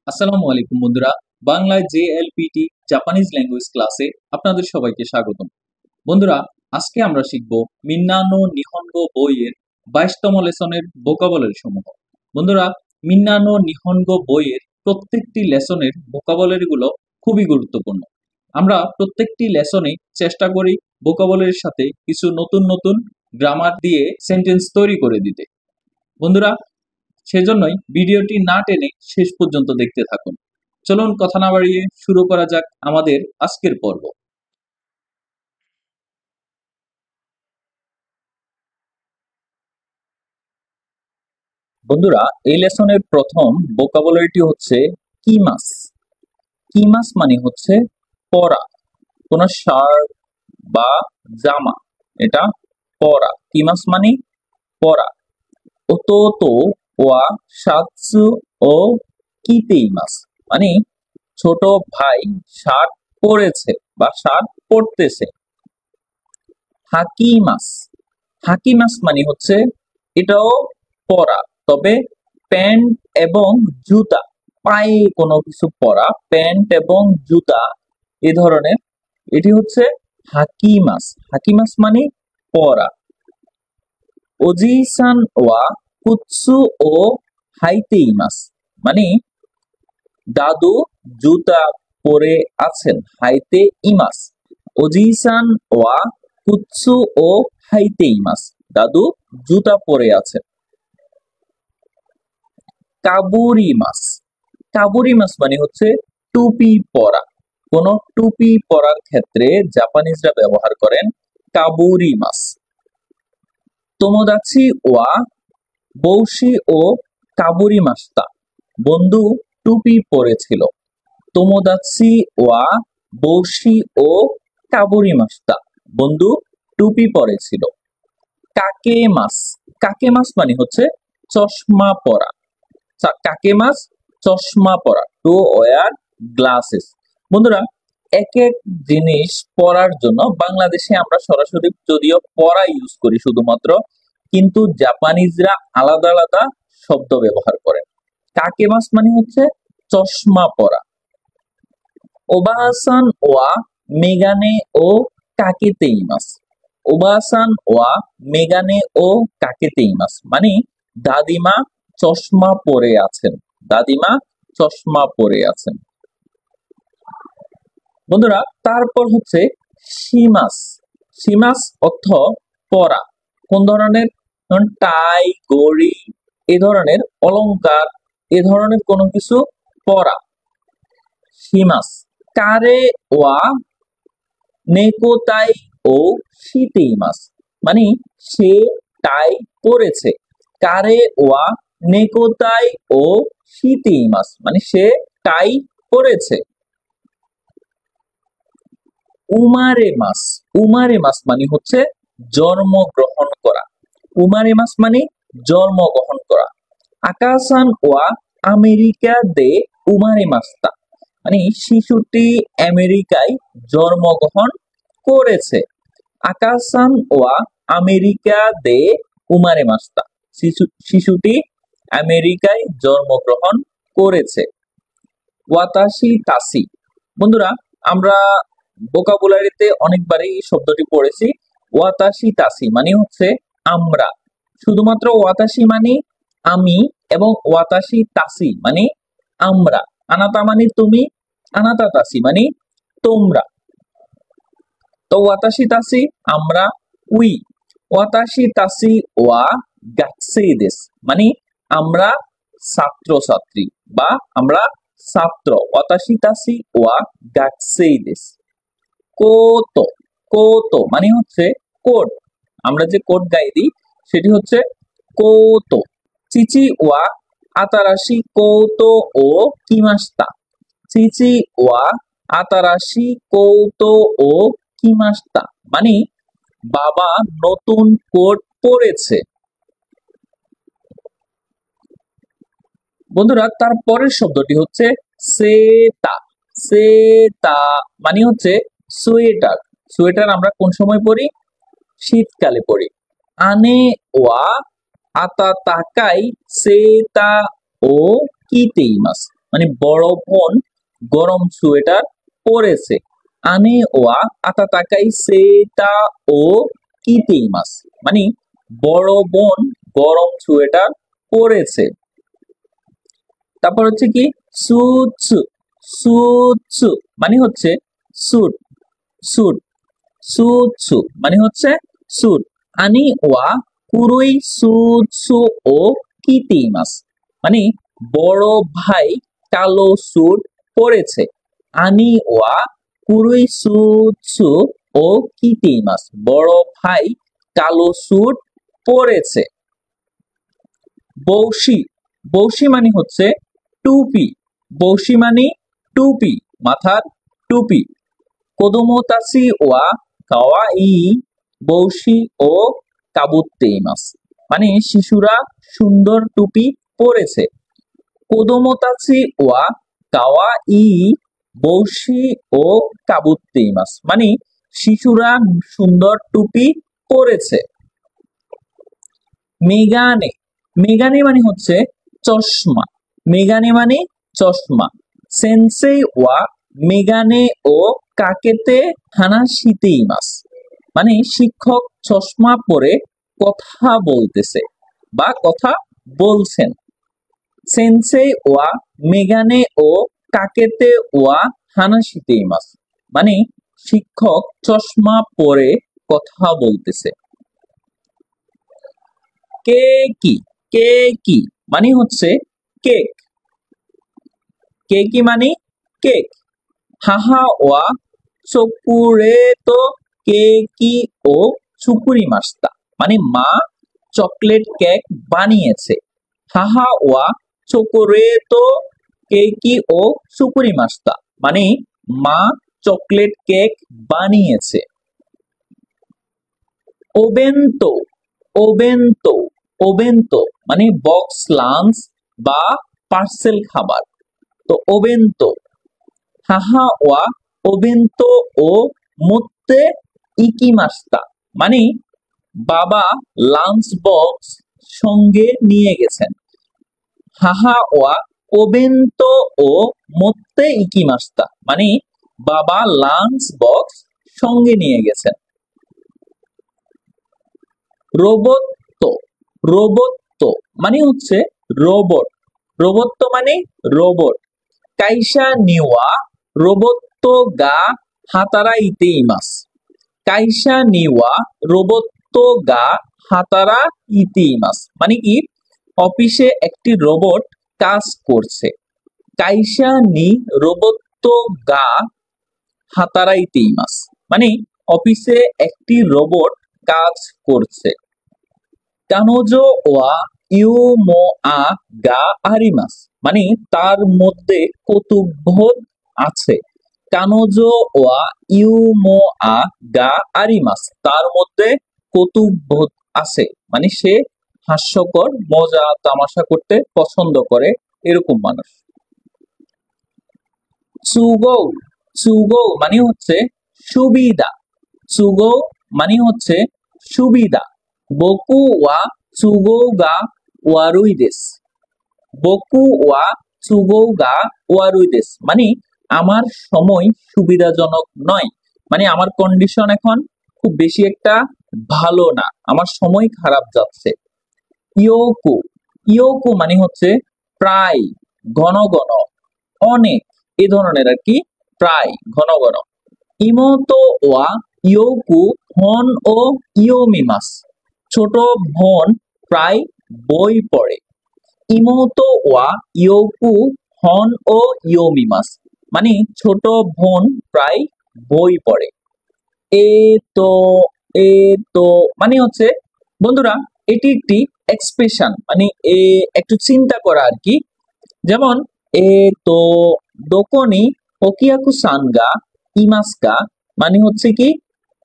আসসালামু আলাইকুম বন্ধুরা। বাংলায় জেএলপিটি জাপানিজ ল্যাঙ্গুয়েজ ক্লাসে আপনাদের সবাইকে স্বাগতম। বন্ধুরা, আজকে আমরা শিখব মিন্নানো নিহনগো বইয়ের 22তম লেসনের ভোকাবুলারি সমূহ। বন্ধুরা, মিন্নানো নিহনগো বইয়ের প্রত্যেকটি লেসনের ভোকাবুলারিগুলো খুবই গুরুত্বপূর্ণ। আমরা প্রত্যেকটি লেসনে চেষ্টা করি ভোকাবুলারির সাথে কিছু নতুন নতুন গ্রামার দিয়ে সেন্টেন্স তৈরি করে দিতে। বন্ধুরা, সেজন্যই ভিডিওটি না টেনে শেষ পর্যন্ত দেখতে থাকুন। চলুন কথা না বাড়িয়ে শুরু করা যাক আমাদের আজকের পর্ব। বন্ধুরা, এই লেসনের প্রথম ভোকাবুলারিটি হচ্ছে কিমাস। কিমাস মানে হচ্ছে পরা, কোনো শার্ট বা জামা, এটা পরা। কিমাস মানে পরা। ওতোতো ওয়া সাতসু ও কিতেইমাস মানে ছোট ভাই শার্ট পরেছে বা শার্ট পরতেছে। হাকিমাস, হাকিমাস মানে হচ্ছে এটাও পরা, তবে প্যান্ট এবং জুতা, পায়ে কোনো কিছু পরা, প্যান্ট এবং জুতা এ ধরনের, এটি হচ্ছে হাকিমাস। হাকিমাস মানে পরা। ওজিসান ওয়া কুৎসু ও হাইতেইমাস মানে দাদু জুতা পরে আছেন। হাইতে ইমাস, ওজিসান ওয়া কুৎসু ও হাইতে ইমাস, দাদু জুতা পরে আছেন। কাবুরি মাস, কাবুরি মাস মানে হচ্ছে টুপি পরা। কোন টুপি পরার ক্ষেত্রে জাপানিজরা ব্যবহার করেন কাবুরি মাস। তোমোদাচি ওয়া বৌশি ও কাবুরি মাস্তা, বন্ধু টুপি পরেছিল। তোমোদাচি ওয়া বৌশি ও কাবুরি মাস্তা, বন্ধু টুপি পরেছিল। কাকে মাস, কাকে মাস মানে হচ্ছে চশমা পরা। কাকে মাস চশমা পরা, টু ওয়ার গ্লাসেস। বন্ধুরা, এক এক জিনিস পড়ার জন্য বাংলাদেশে আমরা সরাসরি যদিও পড়া ইউজ করি শুধুমাত্র, কিন্তু জাপানিজরা আলাদা আলাদা শব্দ ব্যবহার করেন। কাকে মাস মানে হচ্ছে চশমা পরা। ওবাসান ওয়া মেগানে ও কাকেতেইমাস, ওবাসান ওয়া মেগানে ও কাকেতেইমাস মানে দাদিমা চশমা পরে আছেন, দাদিমা চশমা পরে আছেন। বন্ধুরা, তারপর হচ্ছে শিমাস। শিমাস অর্থ পরা। কোন ধরনের? টাই, গড়ি, এ ধরনের অলংকার, এ ধরনের কোনো কিছু পরা। শিমাস। কারে ওয়া নেকোতাই ও শিতেইমাস মানে সে টাই পরেছে। কারে ওয়া নেকোতাই ও শিতেইমাস মানে সে টাই পরেছে। উমারে মাস, উমারে মাস মানে হচ্ছে জন্মগ্রহণ করা। উমারে মাস মানে জন্মগ্রহণ করা। আকাশান ওয়া আমেরিকা দে উমারে মাস্তা মানে শিশুটি আমেরিকায় জন্মগ্রহণ করেছে। আকাশান ওয়া আমেরিকা দে উমারে মাস্তা, শিশুটি আমেরিকায় জন্মগ্রহণ করেছে। ওয়াতাশি তাসি। বন্ধুরা, আমরা ভোকাবুলারিতে অনেকবারই এই শব্দটি পড়েছি। ওয়াতাশি তাসি মানে হচ্ছে আমরা। শুধুমাত্র ওয়াতাশি মানে আমি এবং ওয়াতাশি তাসি মানে আমরা। আনাতা মানে তুমি, আনাতা তাসি মানে তোমরা। তো ওয়াতাশি তাসি আমরা, উই। ওয়াতাশি তাসি ওয়া গাকসেই দেস মানে আমরা ছাত্রছাত্রী বা আমরা ছাত্র। ওয়াতাশি তাসি ওয়া গাকসেই দেস। কোতো, কোতো মানে হচ্ছে কোট। আমরা যে কোট গায়ে দিই সেটি হচ্ছে কোতো। চিচি ওয়া আতারাশি কৌতো ও কিমাস্তা, চিচি ওয়া আতারাশি কৌতো ও কিমাস্তা মানে বাবা নতুন কোট পরেছে। বন্ধুরা, তার পরের শব্দটি হচ্ছে সেতা। সেতা মানে হচ্ছে সোয়েটার। সোয়েটার আমরা কোন সময় পরি? শীতকালে পরি। আনে ওয়া আতাতাকাই সেতা ও কিতেইমাস মানে বড় বোন গরম সোয়েটার পরেছে। আনে ওয়া আতাতাকাই সেটা ও কিতেইমাস, মানে বড় বোন গরম সোয়েটার পরেছে। তারপর হচ্ছে কি সুটসু, সুটসু মানে হচ্ছে স্যুট, স্যুট, সুটসু মানে হচ্ছে স্যুট। আনি ওয়া কুরুই সুটসু ও কিতেইমাস, মানে বড় ভাই কালো স্যুট পরেছে। আনি ওয়া কুরুই সুটসু ও কিতেইমাস, বড় ভাই কালো স্যুট পরেছে। বৌশি, বৌশি মানে হচ্ছে টুপি, বৌশি মানে টুপি, মাথার টুপি। কোদোমোতাসি ওয়া কাওয়াই বৌশি ও কাবুত্তেইমাস, মানে শিশুরা সুন্দর টুপি পরেছে। কোদোমোতাসি ওয়া কাওয়াই বৌশি ও কাবুত্তেইমাস, মানে শিশুরা সুন্দর টুপি পরেছে। মেগানে, মেগানে মানে হচ্ছে চশমা, মেগানে মানে চশমা। সেন্সেই ওয়া মেগানে ও কাকেতে হানাশিতেইমাস, মানে শিক্ষক চশমা পরে কথা বলতেছে বা কথা বলছেন। সেন্সেই ওয়া মেগানে ও কাকেতে ওয়া হানাশিতেইমাস, মানে শিক্ষক চশমা পরে কথা বলতেছে। কেকি, কেকি মানে হচ্ছে কেক, কেকি মানে কেক। হাহা ওয়া চকুরেতো কেকি ও চুকুরি মাস্তা, মানে মা চকলেট কেক বানিয়েছে। হাহা ওয়া চকুরেতো কেকি ও চুকুরি মাস্তা, মানে মা চকলেট কেক বানিয়েছে। ওবেন্তো, ওবেন্তো, ওবেন্তো মানে বক্স লাঞ্চ বা পার্সেল খাবার। তো ওবেন্তো। হাহা ওয়া ওবেন্তো ও মোত্তে ইকিমাস্তা, মানে বাবা লাঞ্চ বক্স সঙ্গে নিয়ে গেছেন। হাহা ওয়া ওবেন্তো ও মোত্তে ইকিমাস্তা, মানে বাবা লাঞ্চ বক্স সঙ্গে নিয়ে গেছেন। রোবত্তো, রোবত্তো মানে হচ্ছে রোবট, রোবত্তো মানে রোবট। কাইসা নিওয়া রোবত্তো গা হাতারাইতেইমাস, কাইসা নিওয়া রোবত্তো গা হাতারাইতেইমাস, মানে কি অফিসে একটি রোবট কাজ করছে। কাইসা নি রোবত্তো গা হাতারাইতেইমাস, মানে অফিসে একটি রোবট কাজ করছে। কানোজো ওয়া ইউমোয়া গা আরিমাস, মানে তার মধ্যে কৌতুকবোধ আছে। কানোজো ওয়া ইউমোয়া গা আরিমাস, তার মধ্যে কৌতুকবোধ আছে, মানে সে হাস্যকর মজা তামাশা করতে পছন্দ করে, এরকম মানুষ। চুগো, চুগো মানে হচ্ছে সুবিধা, চুগো মানে হচ্ছে সুবিধা। বকু ওয়া চুগো গা ওয়ারুইদেস, বকু ওয়া চুগো গা ওয়ারুইদেস, মানে আমার সময় সুবিধাজনক নয়, মানে আমার কন্ডিশন এখন খুব বেশি একটা ভালো না, আমার সময় খারাপ যাচ্ছে। ইয়োকু, ইয়োকু মানে হচ্ছে প্রায়, ঘন ঘন, অনেক, এই ধরনের আর কি, প্রায়, ঘন ঘন। ইমোতো ওয়া ইয়োকু হন ও ইয়োমিমাস, ছোট বোন প্রায় বই পড়ে। ইমোতো ওয়া ইয়োকু হন ও ইয়োমিমাস, মানে ছোট বোন প্রায় বই পড়ে। এ তো, এ তো মানে হচ্ছে বন্ধুরা এটি একটি এক্সপ্রেশন, মানে একটু চিন্তা করা আর কি। যেমন এ তো দোকনি ওকিয়াকু সানগা ইমাসকা, মানে হচ্ছে কি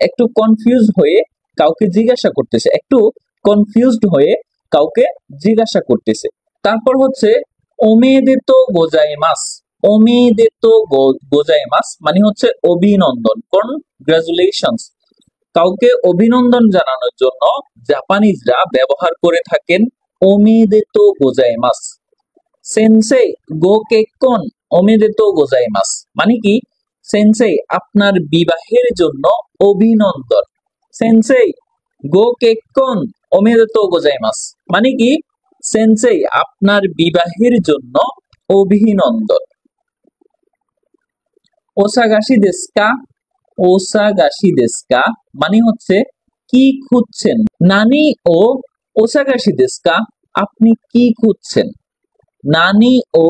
একটু কনফিউজ হয়ে কাউকে জিজ্ঞাসা করতেছে, একটু কনফিউজড হয়ে কাউকে জিজ্ঞাসা করতেছে। তারপর হচ্ছে ওমেদেতো গোজাইমাস, ওমেদেতো গোজাইমাস মানে হচ্ছে অভিনন্দন, কনগ্রাচুলেশনস। কাউকে অভিনন্দন জানানোর জন্য জাপানিজরা ব্যবহার করে থাকেন ওমেদেতো গোজাইমাস। সেনসেই গো কেক্কন ওমেদেতো গোজাইমাস, মানে কি সেনসেই আপনার বিবাহের জন্য অভিনন্দন। সেনসেই গো কেক্কন ওমেদেতো গোজাইমাস, মানে কি সেনসেই আপনার বিবাহের জন্য অভিনন্দন। ওসাগাশি দেস্কা, ওসাগাশি দেস্কা মানে হচ্ছে কি খুঁজছেন। নানি ও ওসাগাশি দেস্কা, আপনি কি খুঁজছেন। নানি ও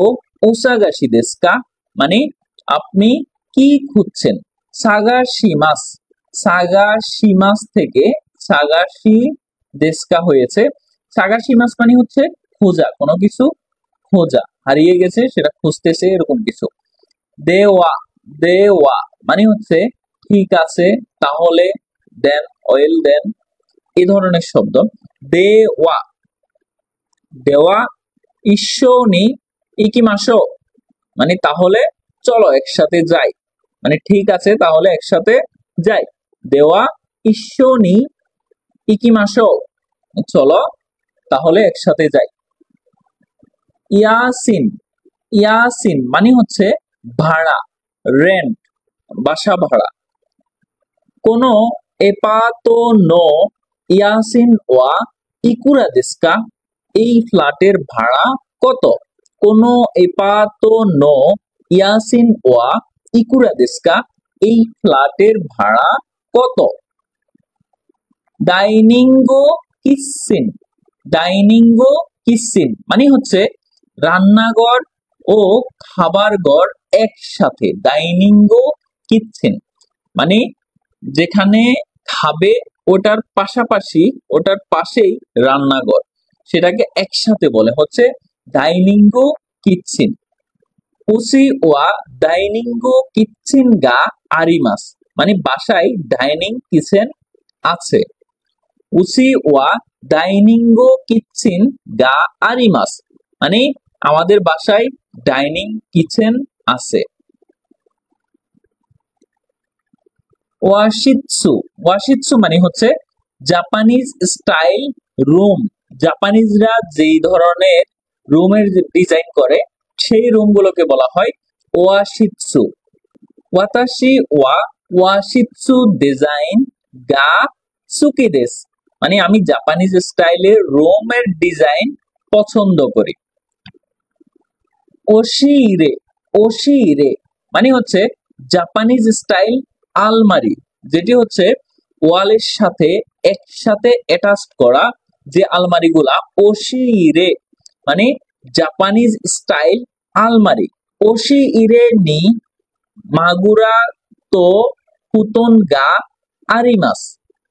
ওসাগাশি দেস্কা মানে আপনি কি খুঁজছেন। সাগাশিমাস, সাগাশিমাস থেকে সাগাশি দেস্কা হয়েছে। সাগাশিমাস মানে হচ্ছে খোঁজা, কোনো কিছু খোঁজা, হারিয়ে গেছে সেটা খুঁজতেছে এরকম কিছু। দেওয়া, দেওয়া মানে হচ্ছে ঠিক আছে, তাহলে, দেন, ওয়েল দেন, এই ধরনের শব্দ। দেওয়া, দেওয়া। ইসোনি ইকিমাশো মানে তাহলে চলো একসাথে যাই, মানে ঠিক আছে তাহলে একসাথে যাই। দেওয়া ইসোনি ইকিমাশো, চলো তাহলে একসাথে যাই। ইয়াসিন, ইয়াসিন মানে হচ্ছে ভাড়া, রেন্ট, বাসা ভাড়া। কোনো এপাতো নো ইয়াসিন ওয়া ইকুরা দেস্কা, এই ফ্ল্যাটের ভাড়া কত। কোনো এপাতো নো ইয়াসিন ওয়া ইকুরা দেস্কা, এই ফ্ল্যাটের ভাড়া কত। ডাইনিংগো কিচেন, ডাইনিংগো কিচেন মানে হচ্ছে রান্নাঘর ও খাবার ঘর একসাথে। ডাইনিংগো কিচেন মানে যেখানে খাবে ওটার পাশাপাশি, ওটার পাশেই রান্নাঘর, সেটাকে একসাথে বলে হচ্ছে ডাইনিংগো কিচেন। উসি ওয়া ডাইনিংগো কিচেন গা আরিমাস মানে বাসায় ডাইনিং কিচেন আছে। উসি ওয়া ডাইনিংগো কিচেন গা আরিমাস মানে আমাদের বাসায় ডাইনিং কিচেন আছে। ওয়াশিৎসু, ওয়াশিৎসু মানে হচ্ছে জাপানিজ স্টাইল রুম। জাপানিজরা যেই ধরনের রুমের ডিজাইন করে সেই রুমগুলোকে বলা হয় ওয়াশিৎসু। ওয়াতাশি ওয়া ওয়াশিৎসু ডিজাইন গা সুকি দেস মানে আমি জাপানিজ স্টাইলের রুমের ডিজাইন পছন্দ করি। ওশিরে, ওশিরে মানে হচ্ছে জাপানিজ স্টাইল আলমারি, যেটি হচ্ছে ওয়ালের সাথে একসাথে অ্যাটাচ করা যে আলমারিগুলা, ওশিরে মানে জাপানিজ স্টাইল আলমারি। ওশিরে নি মাগুরা তো ফুতন গা আরিমাস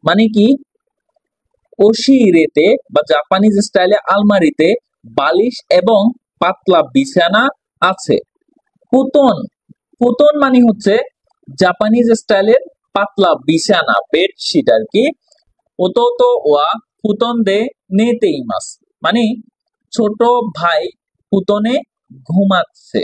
মানে কি ওশিরেতে বা জাপানিজ স্টাইলে আলমারিতে বালিশ এবং পাতলা বিছানা আছে। ফুতন, ফুতন মানে হচ্ছে জাপানিজ স্টাইলের পাতলা বিছানা, বেডশিট আর কি। ওতোতো ওয়া ফুতন দে নেতে ইমাস মানে ছোট ভাই ফুতনে ঘুমাচ্ছে।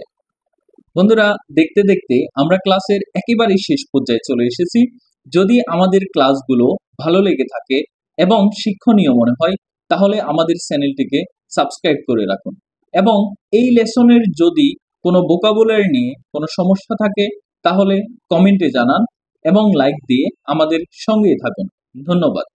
বন্ধুরা, দেখতে দেখতে আমরা ক্লাসের একেবারে শেষ পর্যায়ে চলে এসেছি। যদি আমাদের ক্লাসগুলো ভালো লেগে থাকে এবং শিক্ষণীয় মনে হয় তাহলে আমাদের চ্যানেলটিকে সাবস্ক্রাইব করে রাখুন, এবং এই লেসনের যদি কোনো ভোকাবুলারি নিয়ে কোনো সমস্যা থাকে তাহলে কমেন্টে জানান এবং লাইক দিয়ে আমাদের সঙ্গেই থাকুন। ধন্যবাদ।